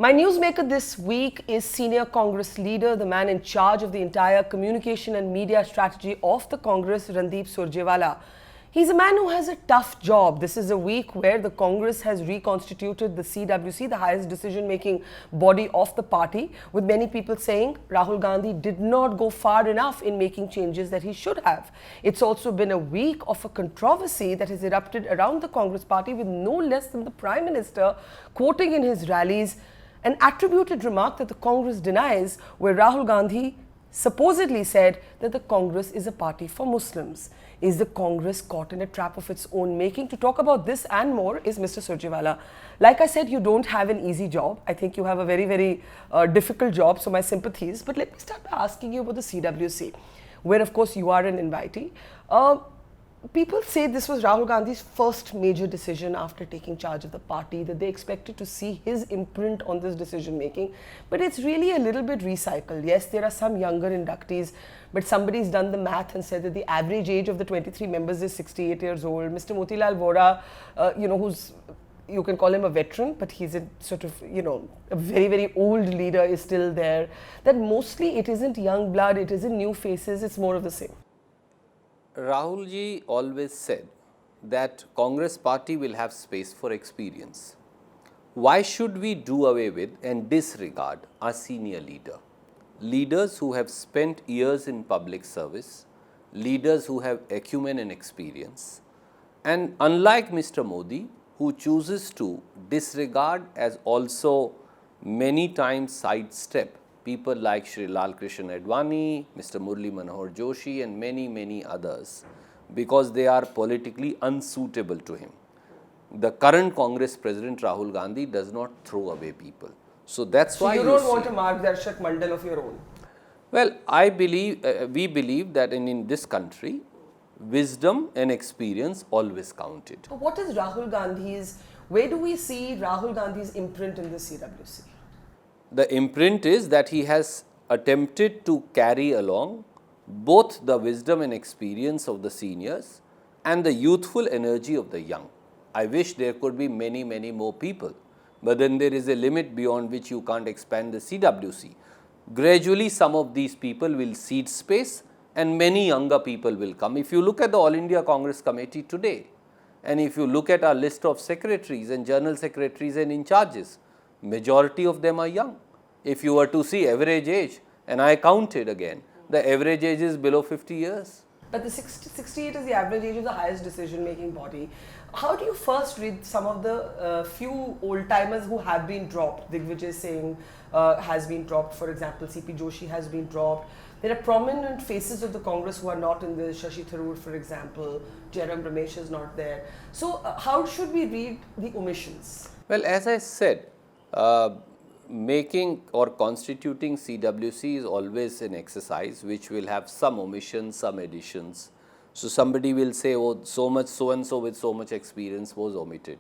My newsmaker this week is senior Congress leader, the man in charge of the entire communication and media strategy of the Congress, Randeep Surjewala. He's a man who has a tough job. This is a week where the Congress has reconstituted the CWC, the highest decision-making body of the party, with many people saying Rahul Gandhi did not go far enough in making changes that he should have. It's also been a week of a controversy that has erupted around the Congress party, with no less than the Prime Minister quoting in his rallies an attributed remark that the Congress denies, where Rahul Gandhi supposedly said that the Congress is a party for Muslims. Is the Congress caught in a trap of its own making? To talk about this and more is Mr. Surjewala. Like I said, you don't have an easy job. I think you have a very, very difficult job, so my sympathies. But let me start by asking you about the CWC, where of course you are an invitee. People say this was Rahul Gandhi's first major decision after taking charge of the party, that they expected to see his imprint on this decision making. But it's really a little bit recycled. Yes, there are some younger inductees, but somebody's done the math and said that the average age of the 23 members is 68 years old. Mr. Motilal Vora, who's, you can call him a veteran, but he's a sort of, a very, very old leader is still there. That mostly it isn't young blood, it isn't new faces, it's more of the same. Rahul ji always said that Congress party will have space for experience. Why should we do away with and disregard our senior leader? Leaders who have spent years in public service, leaders who have acumen and experience, and unlike Mr. Modi, who chooses to disregard as also many times sidestep people like Shri Lal Krishna Advani, Mr. Murli Manohar Joshi and many others, because they are politically unsuitable to him. The current Congress President Rahul Gandhi does not throw away people. So that's why you don't want a Margdarshak Mandal of your own? Well, I believe, we believe that in this country, wisdom and experience always counted. What is Rahul Gandhi's, where do we see Rahul Gandhi's imprint in the CWC? The imprint is that he has attempted to carry along both the wisdom and experience of the seniors and the youthful energy of the young. I wish there could be many more people, but then there is a limit beyond which you can't expand the CWC. Gradually, some of these people will cede space and many younger people will come. If you look at the All India Congress Committee today, and if you look at our list of secretaries and general secretaries and in charges, majority of them are young. If you were to see average age, and I counted again, the average age is below 50 years. But the 68 is the average age of the highest decision-making body. How do you first read some of the few old-timers who have been dropped? Digvijay Singh has been dropped, for example, C.P. Joshi has been dropped. There are prominent faces of the Congress who are not in this, Shashi Tharoor, for example, Jairam Ramesh is not there. So how should we read the omissions? Well, as I said, making or constituting CWC is always an exercise which will have some omissions, some additions. So somebody will say, oh, so much so-and-so with so much experience was omitted.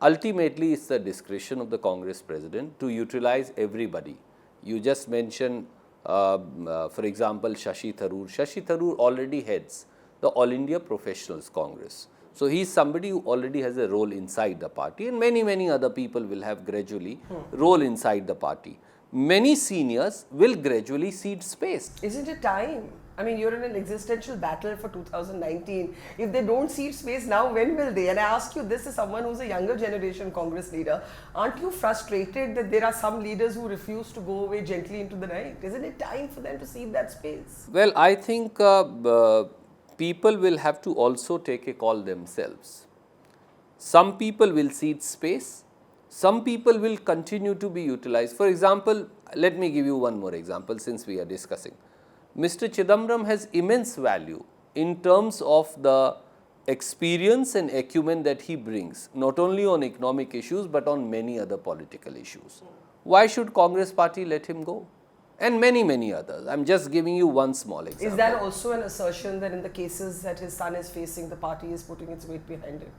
Ultimately, it's the discretion of the Congress President to utilize everybody. You just mentioned, for example, Shashi Tharoor. Shashi Tharoor already heads the All India Professionals Congress. So he is somebody who already has a role inside the party, and many other people will have gradually role inside the party. Many seniors will gradually cede space. Isn't it time? I mean, you're in an existential battle for 2019. If they don't cede space now, when will they? And I ask you this as someone who's a younger generation Congress leader, aren't you frustrated that there are some leaders who refuse to go away gently into the night? Isn't it time for them to cede that space? Well, I think people will have to also take a call themselves. Some people will cede space, some people will continue to be utilized. For example, let me give you one more example since we are discussing. Mr. Chidambaram has immense value in terms of the experience and acumen that he brings, not only on economic issues but on many other political issues. Why should Congress party let him go? And many others. I'm just giving you one small example. Is that also an assertion that in the cases that his son is facing, the party is putting its weight behind it?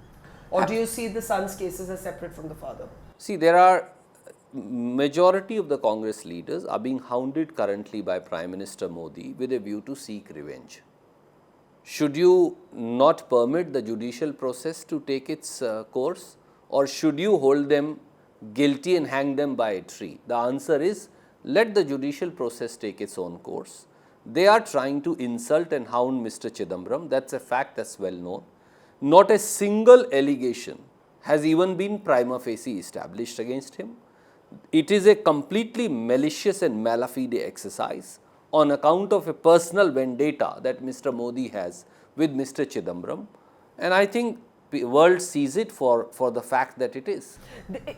Or do you see the son's cases as separate from the father? See, there are majority of the Congress leaders are being hounded currently by Prime Minister Modi with a view to seek revenge. Should you not permit the judicial process to take its course, or should you hold them guilty and hang them by a tree. The answer is, let the judicial process take its own course. They are trying to insult and hound Mr. Chidambaram. That's a fact that's well known. Not a single allegation has even been prima facie established against him. It is a completely malicious and malafide exercise on account of a personal vendetta that Mr. Modi has with Mr. Chidambaram, and I think the world sees it for the fact that it is.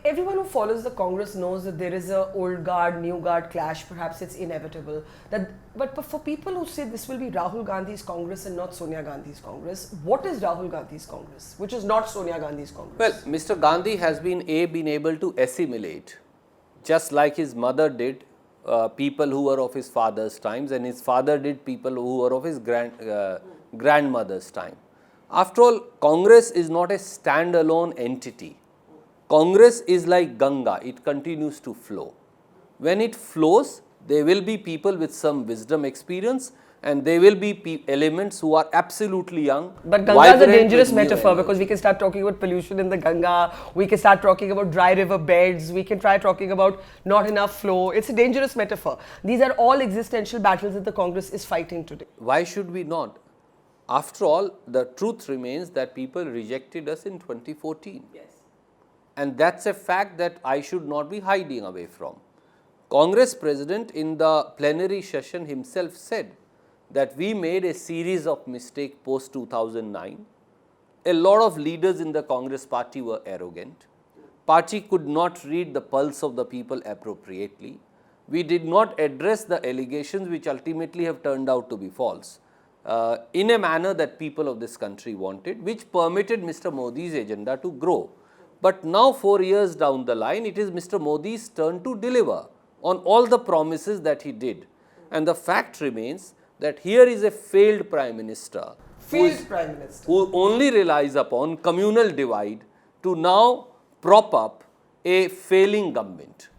Everyone who follows the Congress knows that there is a old guard, new guard clash. Perhaps it's inevitable. But for people who say this will be Rahul Gandhi's Congress and not Sonia Gandhi's Congress, what is Rahul Gandhi's Congress, which is not Sonia Gandhi's Congress? Well, Mr. Gandhi has been able to assimilate, just like his mother did, people who were of his father's times, and his father did people who were of his grandmother's time. After all, Congress is not a standalone entity. Congress is like Ganga, it continues to flow. When it flows, there will be people with some wisdom experience, and there will be elements who are absolutely young. But Ganga is a dangerous metaphor, because we can start talking about pollution in the Ganga, we can start talking about dry river beds, we can try talking about not enough flow. It's a dangerous metaphor. These are all existential battles that the Congress is fighting today. Why should we not? After all, the truth remains that people rejected us in 2014. Yes. And that's a fact that I should not be hiding away from. Congress President in the plenary session himself said that we made a series of mistakes post 2009. A lot of leaders in the Congress party were arrogant. Party could not read the pulse of the people appropriately. We did not address the allegations which ultimately have turned out to be false in a manner that people of this country wanted, which permitted Mr. Modi's agenda to grow. But now 4 years down the line, it is Mr. Modi's turn to deliver on all the promises that he did. And the fact remains that here is a failed Prime Minister, who only relies upon communal divide to now prop up a failing government.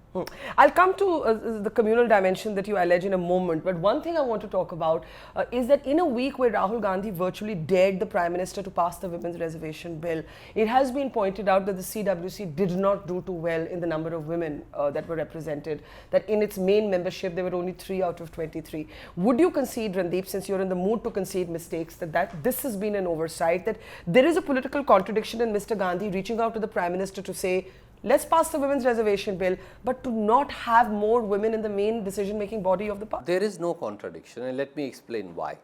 I'll come to the communal dimension that you allege in a moment, but one thing I want to talk about is that in a week where Rahul Gandhi virtually dared the Prime Minister to pass the Women's Reservation Bill, it has been pointed out that the CWC did not do too well in the number of women that were represented, that in its main membership there were only 3 out of 23. Would you concede, Randeep, since you're in the mood to concede mistakes, that this has been an oversight, that there is a political contradiction in Mr. Gandhi reaching out to the Prime Minister to say, let's pass the Women's Reservation Bill, but to not have more women in the main decision-making body of the party? There is no contradiction, and let me explain why.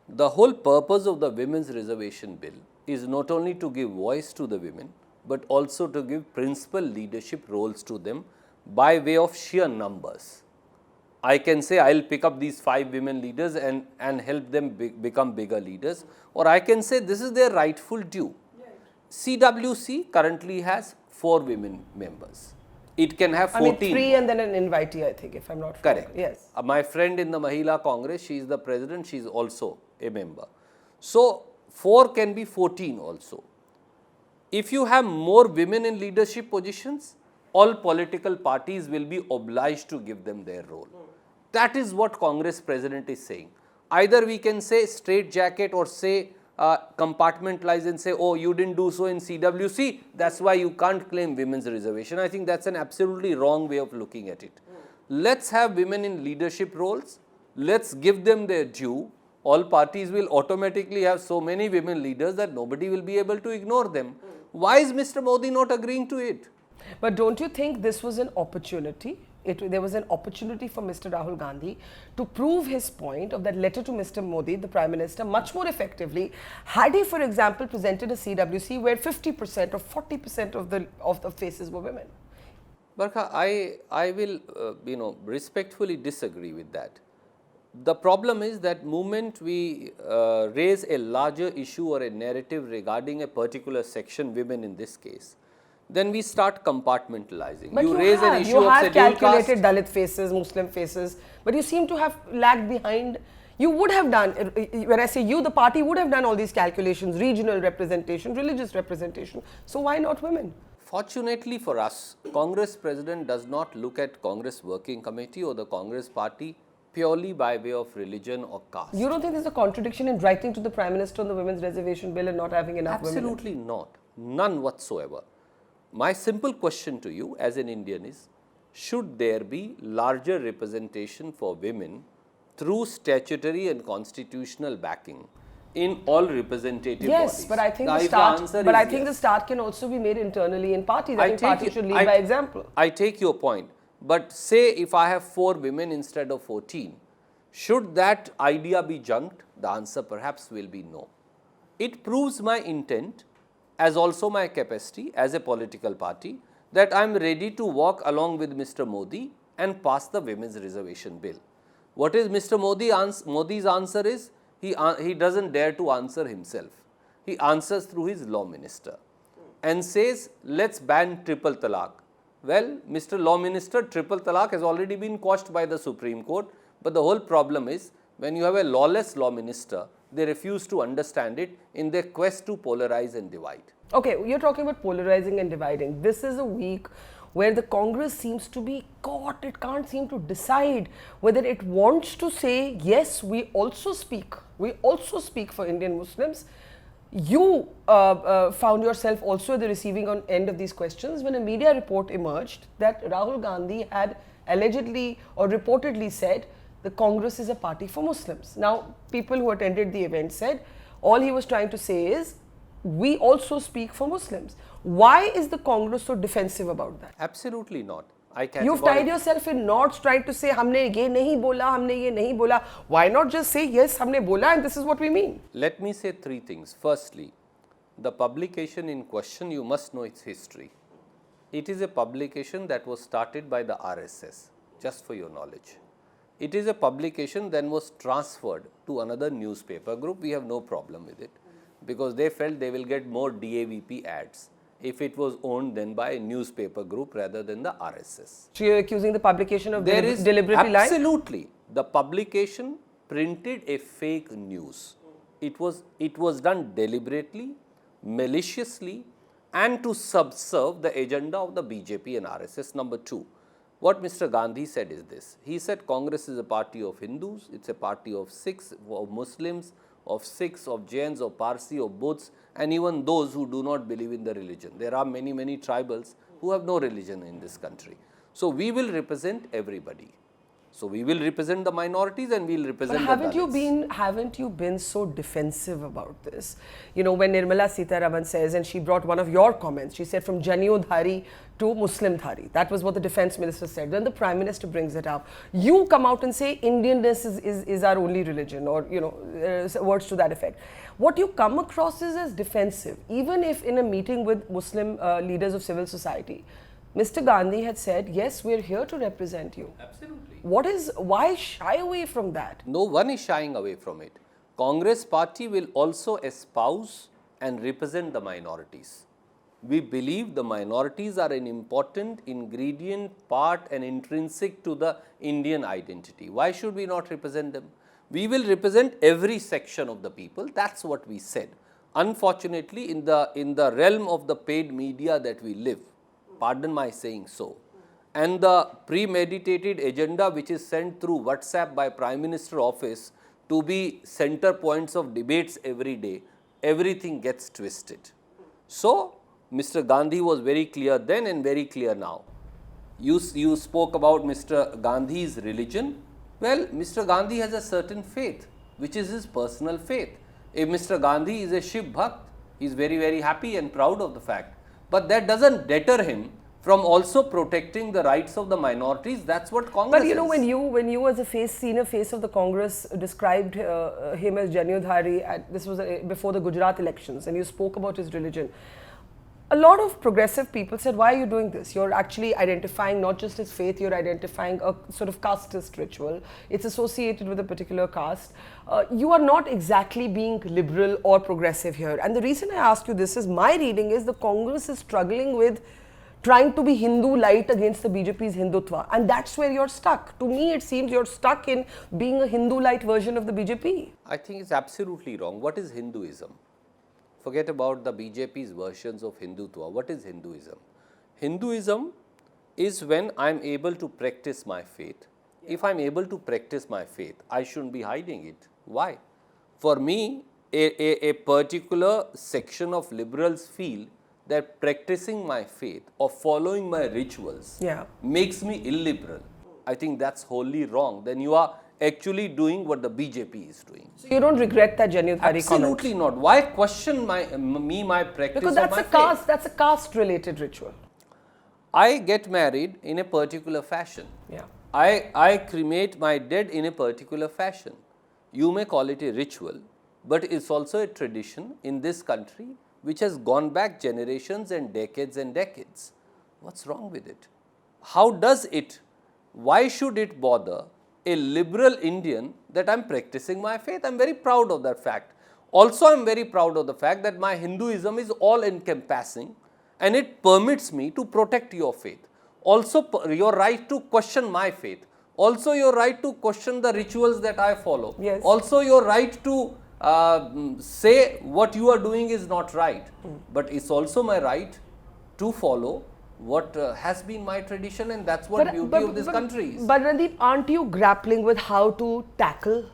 The whole purpose of the Women's Reservation Bill is not only to give voice to the women, but also to give principal leadership roles to them by way of sheer numbers. I can say I'll pick up these 5 women leaders and help them become bigger leaders, or I can say this is their rightful due. CWC currently has 4 women members. It can have 14. 3 and then an invitee, I think, if I'm not wrong. Correct. Yes. My friend in the Mahila Congress, she is the president, she is also a member. So, 4 can be 14 also. If you have more women in leadership positions, all political parties will be obliged to give them their role. That is what Congress president is saying. Either we can say straitjacket or say compartmentalize and say, oh, you didn't do so in CWC, that's why you can't claim women's reservation. I think that's an absolutely wrong way of looking at it. Let's have women in leadership roles, let's give them their due. All parties will automatically have so many women leaders that nobody will be able to ignore them. Why is Mr. Modi not agreeing to it? But don't you think this was an opportunity? There was an opportunity for Mr. Rahul Gandhi to prove his point of that letter to Mr. Modi, the Prime Minister, much more effectively, had he, for example, presented a CWC where 50% or 40% of the faces were women. Barkha, I will respectfully disagree with that. The problem is that moment we raise a larger issue or a narrative regarding a particular section, women in this case, then we start compartmentalizing. But you raise have, an issue you of have calculated caste. Dalit faces, Muslim faces, but you seem to have lagged behind. You would have done, when I say you, the party would have done all these calculations, regional representation, religious representation. So why not women? Fortunately for us, Congress president does not look at Congress working committee or the Congress party purely by way of religion or caste. You don't think there's a contradiction in writing to the Prime Minister on the Women's Reservation Bill and not having enough women? Absolutely not. None whatsoever. my simple question to you as an Indian is, should there be larger representation for women through statutory and constitutional backing in all representative Yes, bodies? but I think Now, the if start. answer But is I think the yes, start can also be made internally in parties. I I think take parties it- should lead I- by example. I take your point, but say if I have 4 women instead of 14, should that idea be junked? The answer perhaps will be no. It proves my intent as also my capacity as a political party that I am ready to walk along with Mr. Modi and pass the Women's Reservation Bill. What is Mr. Modi's answer is, he doesn't dare to answer himself. He answers through his law minister and says, let's ban triple talaq. Well, Mr. Law Minister, triple talaq has already been quashed by the Supreme Court, but the whole problem is when you have a lawless law minister, they refuse to understand it in their quest to polarize and divide. Okay, you're talking about polarizing and dividing. This is a week where the Congress seems to be caught. It can't seem to decide whether it wants to say, yes, we also speak for Indian Muslims. You found yourself also at the receiving end of these questions when a media report emerged that Rahul Gandhi had allegedly or reportedly said the Congress is a party for Muslims. Now, people who attended the event said all he was trying to say is we also speak for Muslims. Why is the Congress so defensive about that? Absolutely not. You've tied yourself in knots trying to say हमने ये नहीं बोला, हमने ये नहीं बोला. Why not just say yes, हमने बोला and this is what we mean? Let me say 3 things. Firstly, the publication in question, you must know its history. It is a publication that was started by the RSS, just for your knowledge. It is a publication that was transferred to another newspaper group. We have no problem with it because they felt they will get more DAVP ads if it was owned then by a newspaper group rather than the RSS. So you're accusing the publication of There is deliberately lying? absolutely. The publication printed a fake news. It was done deliberately, maliciously, and to subserve the agenda of the BJP and RSS. Number 2, what Mr. Gandhi said is this. He said Congress is a party of Hindus, it's a party of Sikhs, of Muslims, of Sikhs, of Jains, of Parsi, of Buddhists, and even those who do not believe in the religion. There are many, many tribals who have no religion in this country. So we will represent everybody. So we will represent the minorities and we will represent But the Dalits. haven't you been so defensive about this? You know, when Nirmala Sitharaman says, and she brought one of your comments, she said from Janyodhari to Muslim Dhari. That was what the defense minister said. Then the prime minister brings it up. You come out and say Indianness is our only religion, or, you know, words to that effect. What you come across is as defensive, even if in a meeting with Muslim leaders of civil society, Mr. Gandhi had said, yes, we're here to represent you. Absolutely. Why shy away from that? No one is shying away from it. Congress party will also espouse and represent the minorities. We believe the minorities are an important ingredient, part and intrinsic to the Indian identity. Why should we not represent them? We will represent every section of the people. That's what we said. Unfortunately, in the realm of the paid media that we live, pardon my saying so, and the premeditated agenda which is sent through WhatsApp by Prime Minister office to be center points of debates every day, everything gets twisted. So, Mr. Gandhi was very clear then and very clear now. You spoke about Mr. Gandhi's religion. Well, Mr. Gandhi has a certain faith, which is his personal faith. If Mr. Gandhi is a Shiv Bhakt, he is very, very happy and proud of the fact. But that doesn't deter him from also protecting the rights of the minorities. That's what Congress But you know, is. when you as a senior face of the Congress described him as Janyodhari, this was before the Gujarat elections, and you spoke about his religion. A lot of progressive people said, why are you doing this? You're actually identifying not just his faith, you're identifying a sort of casteist ritual. It's associated with a particular caste. You are not exactly being liberal or progressive here. And the reason I ask you this is, my reading is the Congress is struggling with trying to be Hindu light against the BJP's Hindutva. And that's where you're stuck. To me, it seems you're stuck in being a Hindu light version of the BJP. I think it's absolutely wrong. What is Hinduism? Forget about the BJP's versions of Hindutva. What is Hinduism? Hinduism is when I'm able to practice my faith. If I'm able to practice my faith, I shouldn't be hiding it. Why? For me, a particular section of liberals feel that practicing my faith or following my rituals makes me illiberal, I think that's wholly wrong. Then you are actually doing what the BJP is doing. So you don't regret that January comment? Absolutely not. Why question my practice? Because that's a caste-related ritual. I get married in a particular fashion. Yeah. I cremate my dead in a particular fashion. You may call it a ritual, but it's also a tradition in this country which has gone back generations and decades. What's wrong with it? How does it? Why should it bother a liberal Indian that I'm practicing my faith? I'm very proud of that fact. Also, I'm very proud of the fact that my Hinduism is all encompassing and it permits me to protect your faith. Also, your right to question my faith. Also, your right to question the rituals that I follow. Yes. Also, your right to say what you are doing is not right. But it's also my right to follow what has been my tradition, and that's what beauty of this country is. But Randeep, aren't you grappling with how to tackle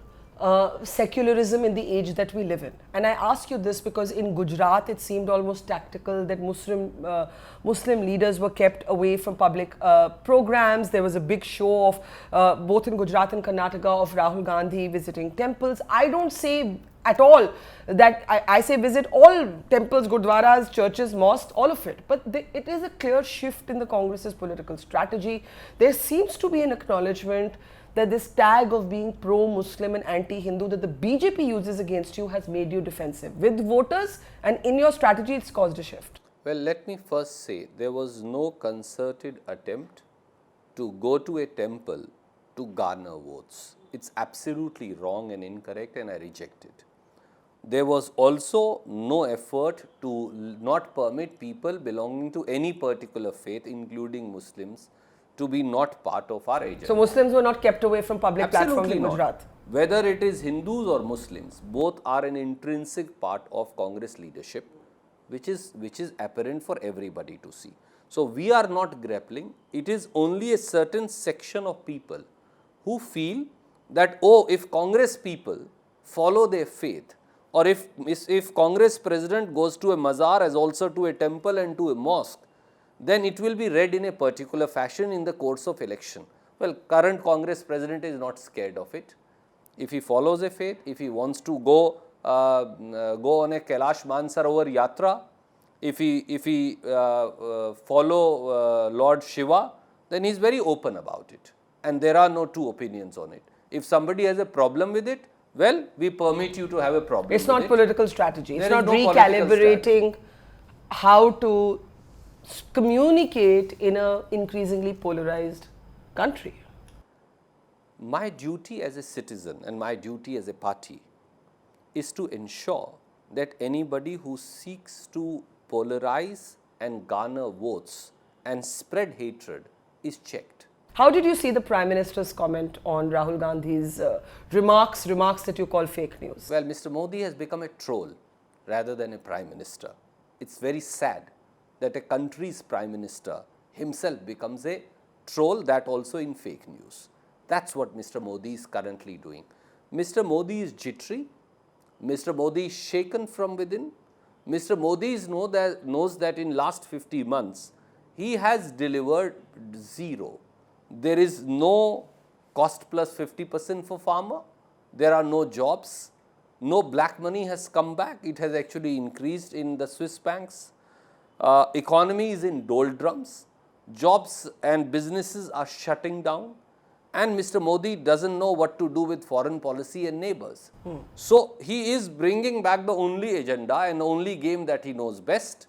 secularism in the age that we live in? And I ask you this because in Gujarat it seemed almost tactical that Muslim leaders were kept away from public programs. There was a big show of both in Gujarat and Karnataka of Rahul Gandhi visiting temples. I don't say at all that I say visit all temples, gurdwaras, churches, mosques, all of it. But it is a clear shift in the Congress's political strategy. There seems to be an acknowledgement that this tag of being pro-Muslim and anti-Hindu that the BJP uses against you has made you defensive with voters, and in your strategy it's caused a shift. Well, let me first say there was no concerted attempt to go to a temple to garner votes. It's absolutely wrong and incorrect, and I reject it. There was also no effort to not permit people belonging to any particular faith, including Muslims, to be not part of our agenda. So Muslims were not kept away from public platforms in Gujarat? Whether it is Hindus or Muslims, both are an intrinsic part of Congress leadership, which is apparent for everybody to see. So we are not grappling. It is only a certain section of people who feel that, oh, if Congress people follow their faith, or if Congress president goes to a mazar as also to a temple and to a mosque, then it will be read in a particular fashion in the course of election. Well, current Congress president is not scared of it. If he follows a faith, if he wants to go on a Kailash Mansarovar Yatra, if he follow Lord Shiva, then he is very open about it. And there are no two opinions on it. If somebody has a problem with it, well, we permit you to have a problem. It's not political strategy. It's not recalibrating how to communicate in an increasingly polarized country. My duty as a citizen and my duty as a party is to ensure that anybody who seeks to polarize and garner votes and spread hatred is checked. How did you see the Prime Minister's comment on Rahul Gandhi's remarks that you call fake news? Well, Mr. Modi has become a troll rather than a Prime Minister. It's very sad that a country's Prime Minister himself becomes a troll, that also in fake news. That's what Mr. Modi is currently doing. Mr. Modi is jittery. Mr. Modi is shaken from within. Mr. Modi knows that in last 50 months, he has delivered zero. There is no cost plus 50% for farmer. There are no jobs. No black money has come back. It has actually increased in the Swiss banks. Economy is in doldrums. Jobs and businesses are shutting down. And Mr. Modi doesn't know what to do with foreign policy and neighbors. So he is bringing back the only agenda and only game that he knows best.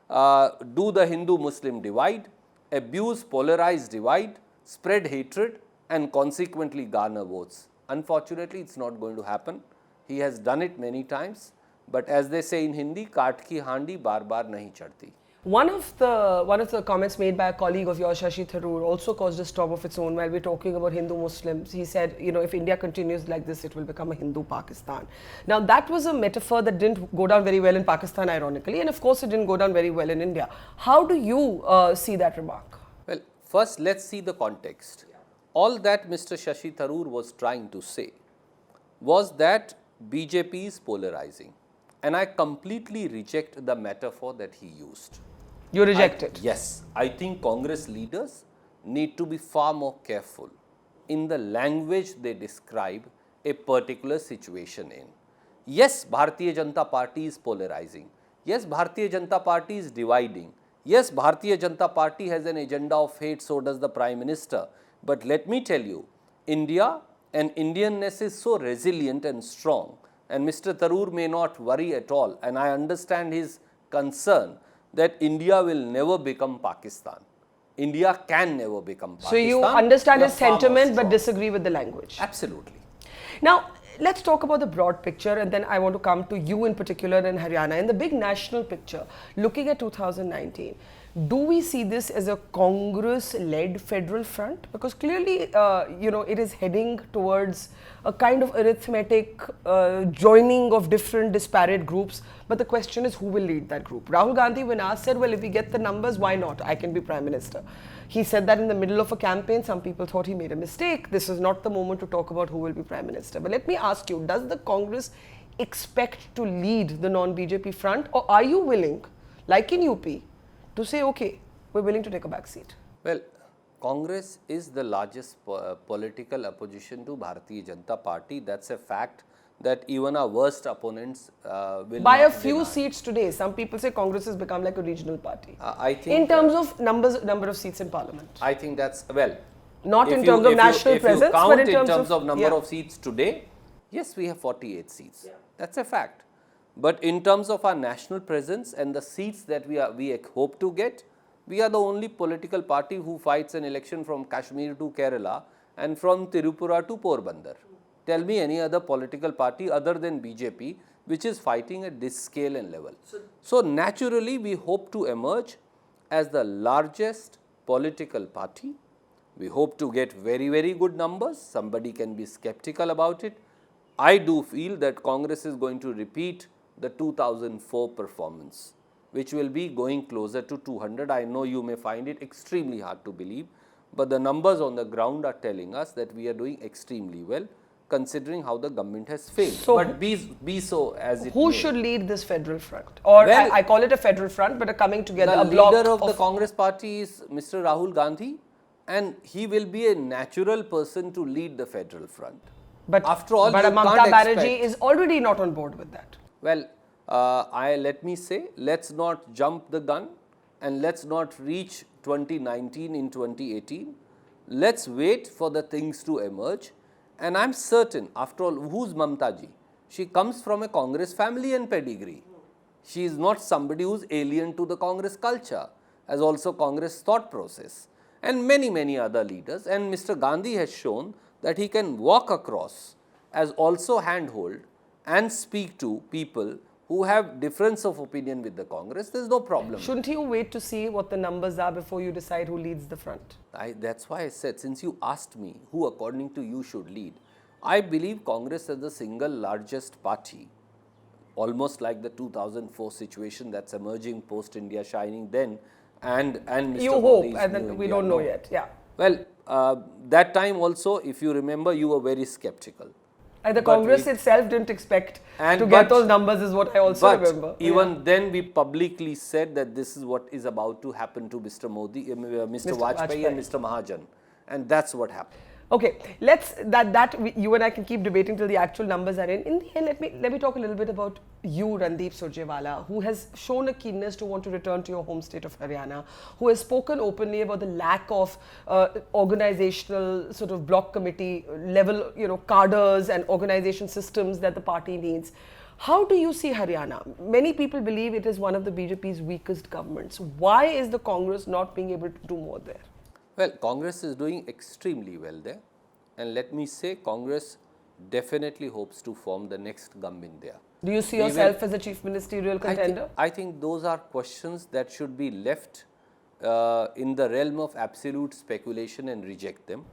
Do the Hindu-Muslim divide, abuse polarized divide, spread hatred, and consequently garner votes. Unfortunately, it's not going to happen. He has done it many times, but as they say in Hindi, kaat ki handi bar bar nahi chadti. One of the comments made by a colleague of yours, Shashi Tharoor, also caused a storm of its own while we're talking about Hindu Muslims. He said, you know, if India continues like this, it will become a Hindu Pakistan. Now, that was a metaphor that didn't go down very well in Pakistan, ironically, and of course, it didn't go down very well in India. How do you see that remark? Well, first, let's see the context. All that Mr. Shashi Tharoor was trying to say was that BJP is polarizing, and I completely reject the metaphor that he used. You reject it? Yes. I think Congress leaders need to be far more careful in the language they describe a particular situation in. Yes, Bharatiya Janata Party is polarizing. Yes, Bharatiya Janata Party is dividing. Yes, Bharatiya Janata Party has an agenda of hate, so does the Prime Minister. But let me tell you, India and Indianness is so resilient and strong, and Mr. Tharoor may not worry at all, and I understand his concern that India will never become Pakistan. India can never become Pakistan. So you understand We are his far more sentiment but strong. disagree with the language. Absolutely. Now, let's talk about the broad picture, and then I want to come to you in particular in Haryana. In the big national picture, looking at 2019, do we see this as a Congress-led federal front? Because clearly, it is heading towards a kind of arithmetic joining of different disparate groups. But the question is, who will lead that group? Rahul Gandhi, when asked, said, well, if we get the numbers, why not? I can be Prime Minister. He said that in the middle of a campaign. Some people thought he made a mistake. This is not the moment to talk about who will be Prime Minister. But let me ask you, does the Congress expect to lead the non-BJP front? Or are you willing, like in UP, to say, okay, we're willing to take a back seat? Well, Congress is the largest political opposition to Bharatiya Janata Party. That's a fact that even our worst opponents will By not a few deny. seats today. Some people say Congress has become like a regional party. I think In terms of number of seats in parliament. I think that's, well, Not if in you- terms of if you- national if you presence, count but in terms of number yeah. of seats today, yes, we have 48 seats. That's a fact. But in terms of our national presence and the seats that we hope to get, we are the only political party who fights an election from Kashmir to Kerala and from Tirupura to Porbandar. Tell me any other political party other than BJP which is fighting at this scale and level. So naturally, we hope to emerge as the largest political party. We hope to get very, very good numbers. Somebody can be skeptical about it. I do feel that Congress is going to repeat the 2004 performance, which will be going closer to 200. I know you may find it extremely hard to believe, but the numbers on the ground are telling us that we are doing extremely well, considering how the government has failed. So but be so as it Who may. should lead this federal front? Or Well, I call it a federal front, but a coming together, The a block leader of the Congress party is Mr. Rahul Gandhi, and he will be a natural person to lead the federal front. But after all, but you Mamata can't Banerjee expect- is already not on board with that. Well, let me say, let's not jump the gun and let's not reach 2019 in 2018. Let's wait for the things to emerge. And I'm certain, after all, who's Mamta ji? She comes from a Congress family and pedigree. She is not somebody who's alien to the Congress culture, as also Congress thought process, and many, many other leaders. And Mr. Gandhi has shown that he can walk across as also handhold and speak to people who have difference of opinion with the Congress. There's no problem. Shouldn't you wait to see what the numbers are before you decide who leads the front? That's why I said, since you asked me who according to you should lead, I believe Congress as the single largest party, almost like the 2004 situation that's emerging post India shining then, and Mr. You hope, Modi's and new then we India. don't know No. yet. Yeah. Well, that time also, if you remember, you were very skeptical. And the But Congress we- itself didn't expect And to get but- those numbers, is what I also But remember. even then, we publicly said that this is what is about to happen to Mr. Modi, Mr. Vajpayee and Mr. Mahajan, and that's what happened. Okay, you and I can keep debating till the actual numbers are in. In the end, let me talk a little bit about you, Randeep Surjewala, who has shown a keenness to want to return to your home state of Haryana, who has spoken openly about the lack of organizational sort of block committee level, cadres and organization systems that the party needs. How do you see Haryana? Many people believe it is one of the BJP's weakest governments. Why is the Congress not being able to do more there? Well, Congress is doing extremely well there, and let me say, Congress definitely hopes to form the next government there. Do you see We yourself as a chief ministerial contender? I think those are questions that should be left in the realm of absolute speculation and reject them.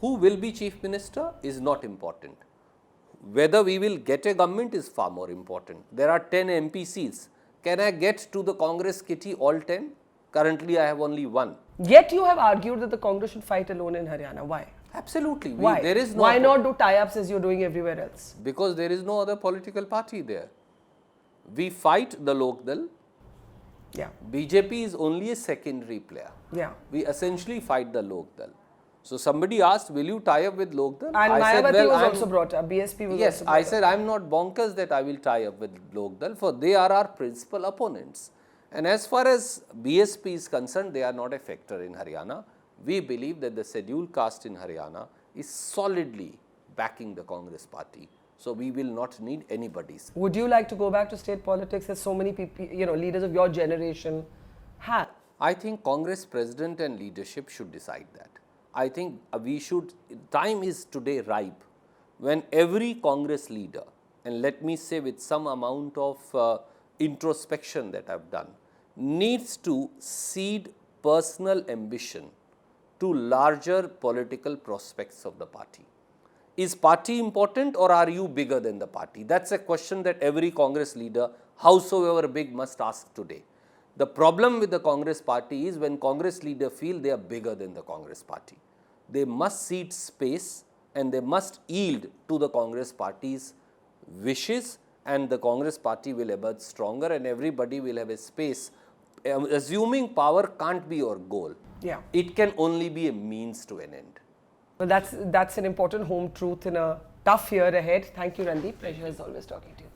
Who will be chief minister is not important. Whether we will get a government is far more important. There are 10 MP seats. Can I get to the Congress kitty all 10? Currently, I have only one. Yet you have argued that the Congress should fight alone in Haryana. Why? Absolutely. Why? There is no Why not do tie-ups as you're doing everywhere else? Because there is no other political party there. We fight the Lok Dal, Yeah. BJP is only a secondary player. Yeah. We essentially fight the Lok Dal. So somebody asked, will you tie up with Lok Dal? And I said, Mayawati was I'm- also brought up. BSP was Yes, also brought I up. said I'm not bonkers that I will tie up with Lok Dal, for they are our principal opponents. And as far as BSP is concerned, they are not a factor in Haryana. We believe that the scheduled caste in Haryana is solidly backing the Congress party. So we will not need anybody's. Would you like to go back to state politics as so many people, leaders of your generation have? I think Congress president and leadership should decide that. I think time is today ripe when every Congress leader, and let me say with some amount of introspection that I've done, needs to cede personal ambition to larger political prospects of the party. Is party important or are you bigger than the party? That's a question that every Congress leader, howsoever big, must ask today. The problem with the Congress party is when Congress leaders feel they are bigger than the Congress party. They must cede space and they must yield to the Congress party's wishes, and the Congress party will emerge stronger and everybody will have a space. Assuming power can't be your goal. Yeah. It can only be a means to an end. Well, that's an important home truth in a tough year ahead. Thank you, Randeep. Pleasure as always talking to you.